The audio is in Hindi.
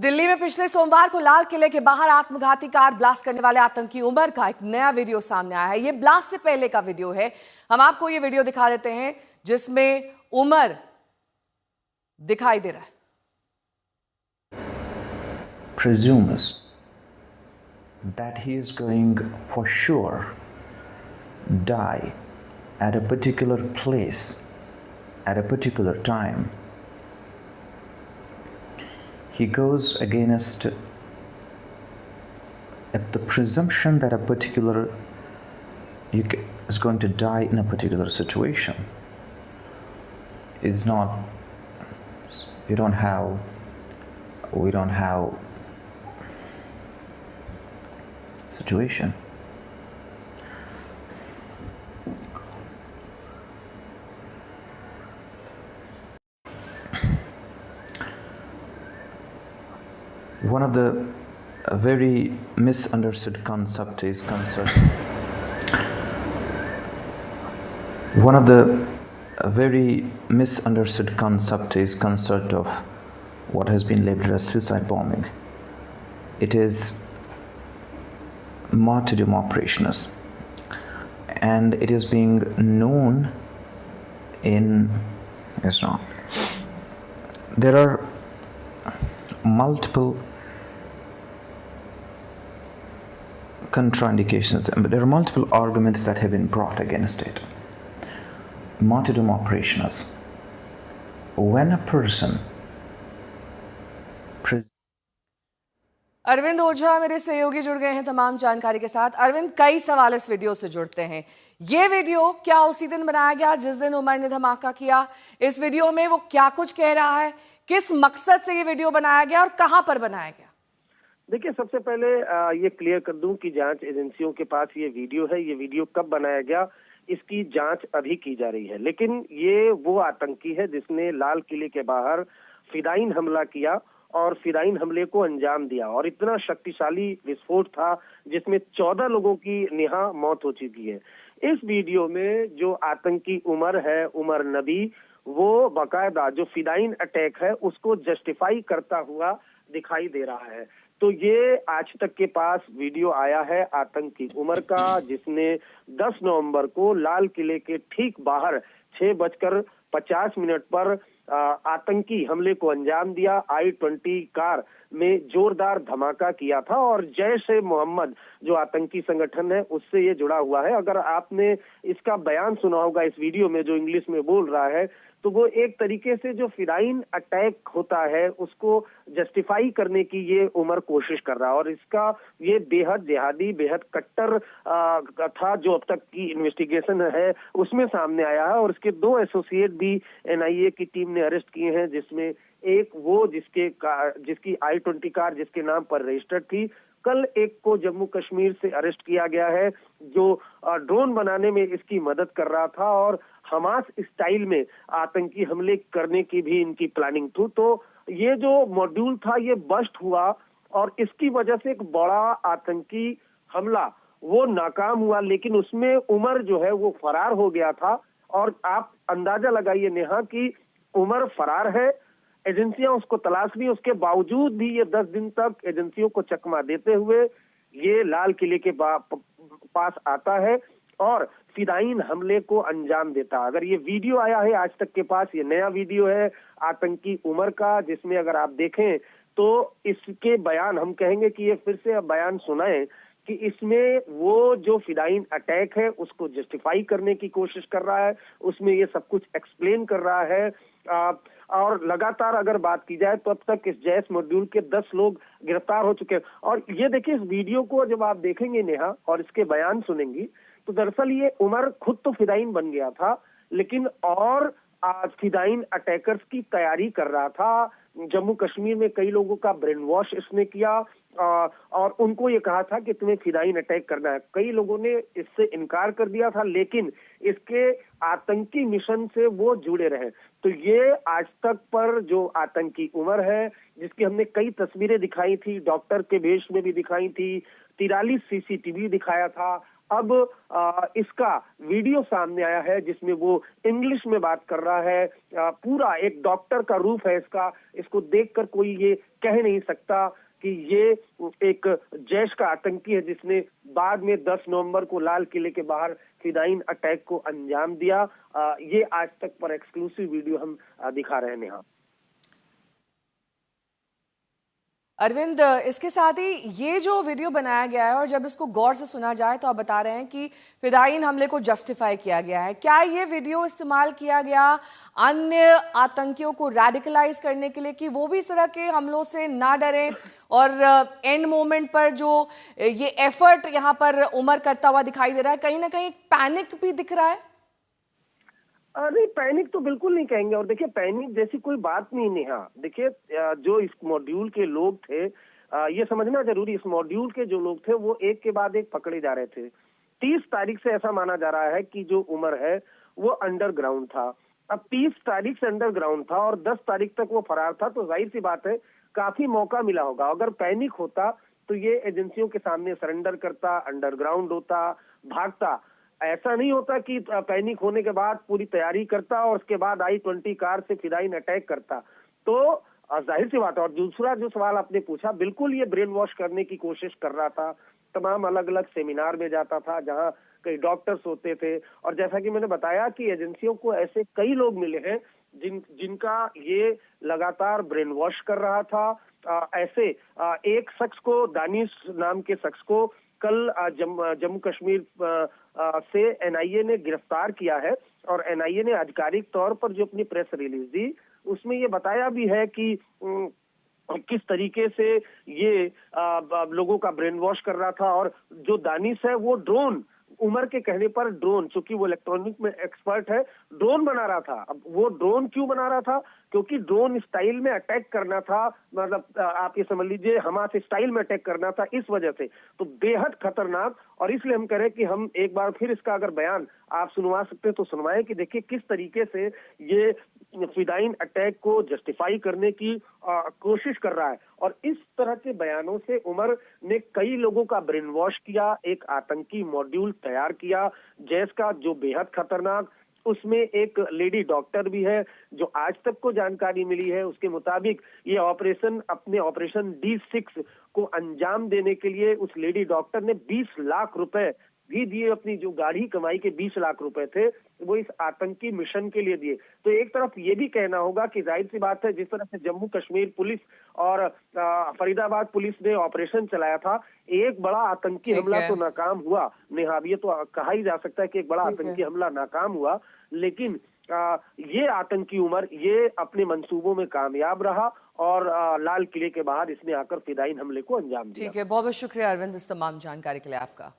दिल्ली में पिछले सोमवार को लाल किले के बाहर आत्मघाती कार ब्लास्ट करने वाले आतंकी उमर का एक नया वीडियो सामने आया है। ये ब्लास्ट से पहले का वीडियो है। हम आपको ये वीडियो दिखा देते हैं जिसमें उमर दिखाई दे रहा है। Presumes that he is going for sure die at a particular place at a particular time. He goes against the presumption that a particular is going to die in a particular situation. It's not, we don't have situation. One of the very misunderstood concept is concept. One of the very misunderstood concept is concept of what has been labeled as suicide bombing. It is martyrdom operations, and it is being known in Islam. There are multiple contraindications, but there are multiple arguments that have been brought against it. Martyrdom operations. When a person Arvind ओझा मेरे सहयोगी जुड़ गए हैं तमाम जानकारी के साथ। अरविंद, कई सवाल इस वीडियो से जुड़ते हैं। ये वीडियो क्या उसी दिन बनाया गया जिस दिन उमर ने धमाका किया? इस वीडियो में वो क्या कुछ कह रहा है? किस मकसद से ये वीडियो बनाया गया और कहां पर बनाया गया? देखिए, सबसे पहले ये क्लियर कर दूं कि जांच एजेंसियों के पास ये वीडियो है। ये वीडियो कब बनाया गया इसकी जांच अभी की जा रही है, लेकिन ये वो आतंकी है जिसने लाल किले के बाहर फिदाइन हमला किया और फिदाइन हमले को अंजाम दिया, और इतना शक्तिशाली विस्फोट था जिसमें 14 लोगों की नेहा मौत हो चुकी है। इस वीडियो में जो आतंकी उमर है, उमर नबी, वो बाकायदा जो फिदाइन अटैक है उसको जस्टिफाई करता हुआ दिखाई दे रहा है। तो ये आज तक के पास वीडियो आया है आतंकी उमर का, जिसने 10 नवंबर को लाल किले के ठीक बाहर 6:50 पर आतंकी हमले को अंजाम दिया। I-20 कार में जोरदार धमाका किया था और जैश-ए-मोहम्मद जो आतंकी संगठन है उससे ये जुड़ा हुआ है। अगर आपने इसका बयान सुना होगा इस वीडियो में, जो इंग्लिश में बोल रहा है, तो वो एक तरीके से जो फिदाइन अटैक होता है उसको जस्टिफाई करने की ये उमर कोशिश कर रहा है, और इसका ये बेहद जिहादी, बेहद कट्टर था जो अब तक की इन्वेस्टिगेशन है उसमें सामने आया है। और इसके 2 एसोसिएट भी NIA की टीम ने अरेस्ट किए हैं, जिसमें एक वो जिसकी I-20 कार जिसके नाम पर रजिस्टर्ड थी। कल एक को जम्मू कश्मीर से अरेस्ट किया गया है जो ड्रोन बनाने में इसकी मदद कर रहा था और हमास स्टाइल में आतंकी हमले करने की भी इनकी प्लानिंग थी। तो ये जो मॉड्यूल था ये बस्ट हुआ और इसकी वजह से एक बड़ा आतंकी हमला वो नाकाम हुआ, लेकिन उसमें उमर जो है वो फरार हो गया था। और आप अंदाजा लगाइए नेहा कि उमर फरार है, एजेंसियां उसको तलाश रही, उसके बावजूद भी ये 10 दिन तक एजेंसियों को चकमा देते हुए ये लाल किले के पास आता है और फिदाइन हमले को अंजाम देता है। अगर ये वीडियो आया है आज तक के पास, ये नया वीडियो है आतंकी उमर का, जिसमें अगर आप देखें तो इसके बयान, हम कहेंगे कि ये फिर से अब बयान सुनाएं कि इसमें वो जो फिदाइन अटैक है उसको जस्टिफाई करने की कोशिश कर रहा है, उसमें ये सब कुछ एक्सप्लेन कर रहा है। और लगातार अगर बात की जाए तो अब तक इस जैश मॉड्यूल के 10 लोग गिरफ्तार हो चुके हैं। और ये देखिए, इस वीडियो को जब आप देखेंगे नेहा और इसके बयान सुनेंगी तो दरअसल ये उमर खुद तो फिदाइन बन गया था, लेकिन और फिदाइन अटैकर्स की तैयारी कर रहा था। जम्मू कश्मीर में कई लोगों का ब्रेन वॉश इसने किया और उनको ये कहा था कि तुम्हें फिदाइन अटैक करना है। कई लोगों ने इससे इनकार कर दिया था, लेकिन इसके आतंकी मिशन से वो जुड़े रहे। तो ये आज तक पर जो आतंकी उमर है, जिसकी हमने कई तस्वीरें दिखाई थी, डॉक्टर के भेष में भी दिखाई थी, 43 CCTV दिखाया था, अब इसका वीडियो सामने आया है जिसमें वो इंग्लिश में बात कर रहा है। पूरा एक डॉक्टर का रूप है इसका, इसको देखकर कोई ये कह नहीं सकता कि ये एक जैश का आतंकी है जिसने बाद में 10 नवंबर को लाल किले के बाहर फिदाइन अटैक को अंजाम दिया। ये आज तक पर एक्सक्लूसिव वीडियो हम दिखा रहे हैं नेहा। अरविंद, इसके साथ ही ये जो वीडियो बनाया गया है और जब इसको गौर से सुना जाए तो आप बता रहे हैं कि फिदायीन हमले को जस्टिफाई किया गया है। क्या ये वीडियो इस्तेमाल किया गया अन्य आतंकियों को रेडिकलाइज करने के लिए कि वो भी इस तरह के हमलों से ना डरें, और एंड मोमेंट पर जो ये एफर्ट यहाँ पर उमर करता हुआ दिखाई दे रहा है, कहीं ना कहीं पैनिक भी दिख रहा है? नहीं, पैनिक तो बिल्कुल नहीं कहेंगे। और देखिए, पैनिक जैसी कोई बात नहीं नेहा। देखिए, जो इस मॉड्यूल के लोग थे, ये समझना जरूरी, इस मॉड्यूल के जो लोग थे वो एक के बाद एक पकड़े जा रहे थे। 30 तारीख से ऐसा माना जा रहा है कि जो उमर है वो अंडरग्राउंड था। अब 30 तारीख से अंडरग्राउंड था और 10 तारीख तक वो फरार था, तो जाहिर सी बात है काफी मौका मिला होगा। अगर पैनिक होता तो ये एजेंसियों के सामने सरेंडर करता, अंडरग्राउंड होता, भागता। ऐसा नहीं होता कि पैनिक होने के बाद पूरी तैयारी करता और उसके बाद I-20 कार से फिदायीन अटैक करता। तो जाहिर सी बात है। और दूसरा जो सवाल आपने पूछा, बिल्कुल ये ब्रेन वॉश करने की कोशिश कर रहा था। तमाम अलग अलग सेमिनार में जाता था जहां कई डॉक्टर्स होते थे, और जैसा कि मैंने बताया कि एजेंसियों को ऐसे कई लोग मिले हैं जिनका ये लगातार ब्रेन वॉश कर रहा था। ऐसे एक शख्स को, दानिश नाम के शख्स को कल जम्मू कश्मीर से एनआईए ने गिरफ्तार किया है। और एनआईए ने आधिकारिक तौर पर जो अपनी प्रेस रिलीज दी उसमें ये बताया भी है कि किस तरीके से ये लोगों का ब्रेन वॉश कर रहा था। और जो दानिश है वो ड्रोन, उमर के कहने पर ड्रोन, चूंकि वो इलेक्ट्रॉनिक में एक्सपर्ट है, ड्रोन बना रहा था। अब वो ड्रोन क्यों बना रहा था? क्योंकि ड्रोन स्टाइल में अटैक करना था, मतलब आप ये समझ लीजिए हमास स्टाइल में अटैक करना था, इस वजह से। तो बेहद खतरनाक। और इसलिए हम कह रहे हैं कि हम एक बार फिर इसका अगर बयान आप सुनवा सकते हैं तो सुनवाएं कि देखिए किस तरीके से ये फिदायीन अटैक को जस्टिफाई करने की कोशिश कर रहा है। और इस तरह के बयानों से उमर ने कई लोगों का ब्रेन वॉश किया, एक आतंकी मॉड्यूल तैयार किया जैश का, जो बेहद खतरनाक। उसमें एक लेडी डॉक्टर भी है, जो आज तक को जानकारी मिली है उसके मुताबिक ये ऑपरेशन, अपने ऑपरेशन D6 को अंजाम देने के लिए उस लेडी डॉक्टर ने 20 लाख रुपए भी दिए। अपनी जो गाढ़ी कमाई के 20 लाख रुपए थे वो इस आतंकी मिशन के लिए दिए। तो एक तरफ ये भी कहना होगा कि जाहिर सी बात है, जिस तरह से जम्मू कश्मीर पुलिस और फरीदाबाद पुलिस ने ऑपरेशन चलाया था, एक बड़ा आतंकी हमला तो नाकाम हुआ नेहा। ये तो कहा ही जा सकता है कि एक बड़ा आतंकी हमला नाकाम हुआ, लेकिन ये आतंकी उमर ये अपने मंसूबों में कामयाब रहा और लाल किले के बाहर इसने आकर फिदायीन हमले को अंजाम दिया। ठीक है, बहुत बहुत शुक्रिया अरविंद इस तमाम जानकारी के लिए आपका।